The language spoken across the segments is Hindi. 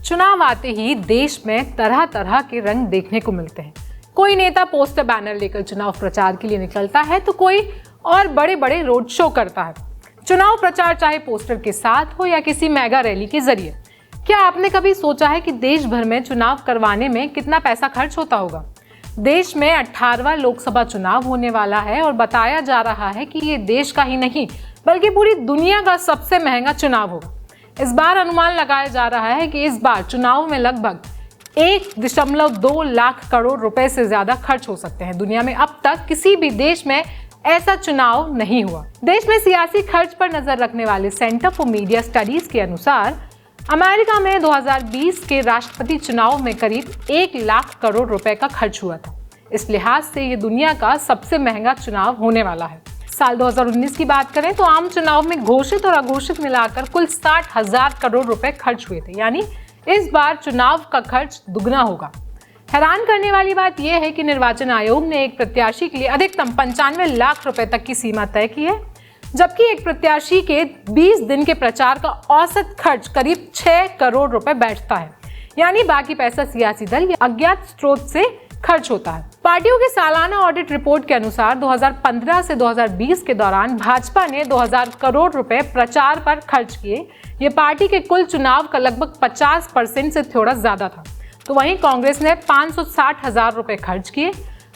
चुनाव आते ही देश में तरह तरह के रंग देखने को मिलते हैं। कोई नेता पोस्टर बैनर लेकर चुनाव प्रचार के लिए निकलता है तो कोई और बड़े बड़े रोड शो करता है। चुनाव प्रचार चाहे पोस्टर के साथ हो या किसी मेगा रैली के जरिए। क्या आपने कभी सोचा है कि देश भर में चुनाव करवाने में कितना पैसा खर्च होता होगा? देश में 18वां लोकसभा चुनाव होने वाला है और बताया जा रहा है कि ये देश का ही नहीं बल्कि पूरी दुनिया का सबसे महंगा चुनाव होगा। इस बार अनुमान लगाया जा रहा है कि इस बार चुनाव में लगभग 1.2 लाख करोड़ रुपए से ज्यादा खर्च हो सकते हैं। दुनिया में अब तक किसी भी देश में ऐसा चुनाव नहीं हुआ। देश में सियासी खर्च पर नजर रखने वाले सेंटर फॉर मीडिया स्टडीज के अनुसार अमेरिका में 2020 के राष्ट्रपति चुनाव में करीब 1 लाख करोड़ रुपए का खर्च हुआ था। इस लिहाज से ये दुनिया का सबसे महंगा चुनाव होने वाला है। साल 2019 की बात करें तो आम चुनाव में घोषित और अघोषित मिलाकर कुल 60,000 करोड़ रुपए खर्च हुए थे, यानी इस बार चुनाव का खर्च दुगना होगा। हैरान करने वाली बात यह है कि निर्वाचन आयोग ने एक प्रत्याशी के लिए अधिकतम 95 लाख रुपए तक की सीमा तय की है, जबकि एक प्रत्याशी के 20 दिन के प्रचार का औसत खर्च करीब 6 करोड़ रुपए बैठता है, यानी बाकी पैसा सियासी दल या अज्ञात स्रोत से खर्च होता है। पार्टियों की सालाना ऑडिट रिपोर्ट के अनुसार 2015 से 2020 के दौरान भाजपा ने 2000 करोड़ रुपए प्रचार पर खर्च किए। ये पार्टी के कुल चुनाव का लगभग 50% से थोड़ा ज्यादा था। तो वहीं कांग्रेस ने 560,000 रुपए खर्च किए।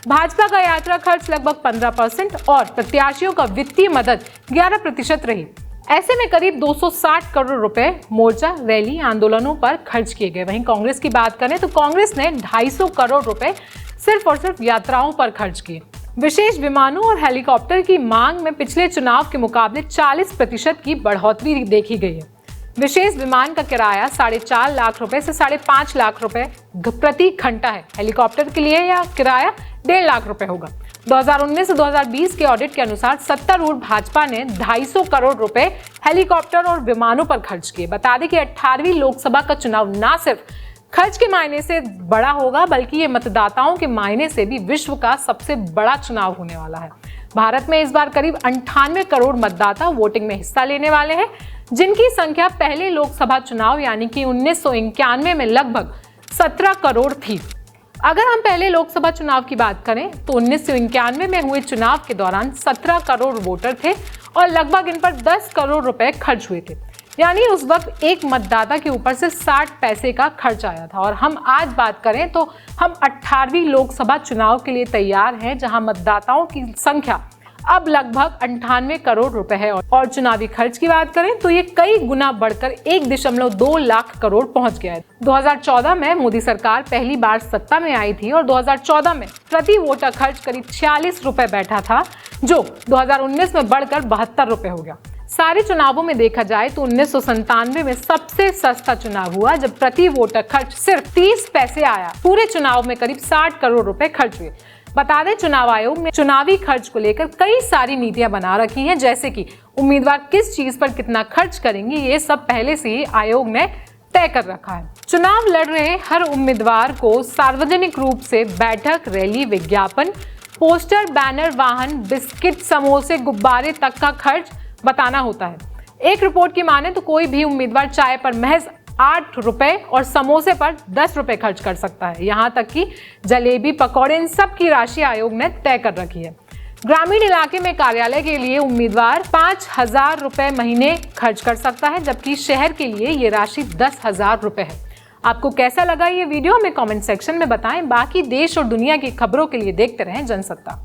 भाजपा का यात्रा खर्च लगभग 15% और प्रत्याशियों का वित्तीय मदद 11% रही। ऐसे में करीब 260 करोड़ रुपए मोर्चा, रैली, आंदोलनों पर खर्च किए गए। वहीं कांग्रेस की बात करें तो कांग्रेस ने 250 करोड़ रुपए सिर्फ और सिर्फ यात्राओं पर खर्च किए। विशेष विमानों और हेलीकॉप्टर की मांग में पिछले चुनाव के मुकाबले 40% की बढ़ोतरी देखी गई है। विशेष विमान का किराया 4.5 लाख रुपए से 5.5 लाख रुपए प्रति घंटा है। हेलीकॉप्टर के लिए यह किराया 1.5 लाख रुपए होगा। 2019 से 2020 के ऑडिट के अनुसार सत्तारूढ़ भाजपा ने 250 करोड़ रुपए हेलीकॉप्टर और विमानों पर खर्च किए। बता दें कि 18वीं लोकसभा का चुनाव न सिर्फ खर्च के मायने से बड़ा होगा बल्कि ये मतदाताओं के मायने से भी विश्व का सबसे बड़ा चुनाव होने वाला है। भारत में इस बार करीब 98 करोड़ मतदाता वोटिंग में हिस्सा लेने वाले हैं, जिनकी संख्या पहले लोकसभा चुनाव यानी कि 1991 में लगभग 17 करोड़ थी। अगर हम पहले लोकसभा चुनाव की बात करें तो 1991 में हुए चुनाव के दौरान 17 करोड़ वोटर थे और लगभग इन पर 10 करोड़ रुपए खर्च हुए थे, यानी उस वक्त एक मतदाता के ऊपर से 60 पैसे का खर्च आया था। और हम आज बात करें तो हम 18वीं लोकसभा चुनाव के लिए तैयार हैं, जहां मतदाताओं की संख्या अब लगभग 98 करोड़ रुपए है। और चुनावी खर्च की बात करें तो ये कई गुना बढ़कर 1.2 लाख करोड़ पहुंच गया है। 2014 में मोदी सरकार पहली बार सत्ता में आई थी और 2014 में प्रति वोटर खर्च करीब 46 रुपए बैठा था, जो 2019 में बढ़कर 72 रुपए हो गया। सारे चुनावों में देखा जाए तो 1997 में सबसे सस्ता चुनाव हुआ, जब प्रति वोटर खर्च सिर्फ 30 पैसे आया। पूरे चुनाव में करीब 60 करोड़ रुपए खर्च हुए। बता दें, चुनाव आयोग ने चुनावी खर्च को लेकर कई सारी नीतियां बना रखी हैं, जैसे कि उम्मीदवार किस चीज पर कितना खर्च करेंगे, ये सब पहले से ही आयोग ने तय कर रखा है। चुनाव लड़ रहे हर उम्मीदवार को सार्वजनिक रूप से बैठक, रैली, विज्ञापन, पोस्टर, बैनर, वाहन, बिस्किट, समोसे, गुब्बारे तक का खर्च बताना होता है। एक रिपोर्ट की माने तो कोई भी उम्मीदवार चाय पर महज 8 रुपए और समोसे पर 10 रुपए खर्च कर सकता है। यहाँ तक कि जलेबी, पकौड़े, इन सब की राशि आयोग ने तय कर रखी है। ग्रामीण इलाके में कार्यालय के लिए उम्मीदवार 5,000 रुपए महीने खर्च कर सकता है, जबकि शहर के लिए ये राशि 10,000 रुपए है। आपको कैसा लगा ये वीडियो, हमें कमेंट सेक्शन में बताएं। बाकी देश और दुनिया की खबरों के लिए देखते रहें जनसत्ता।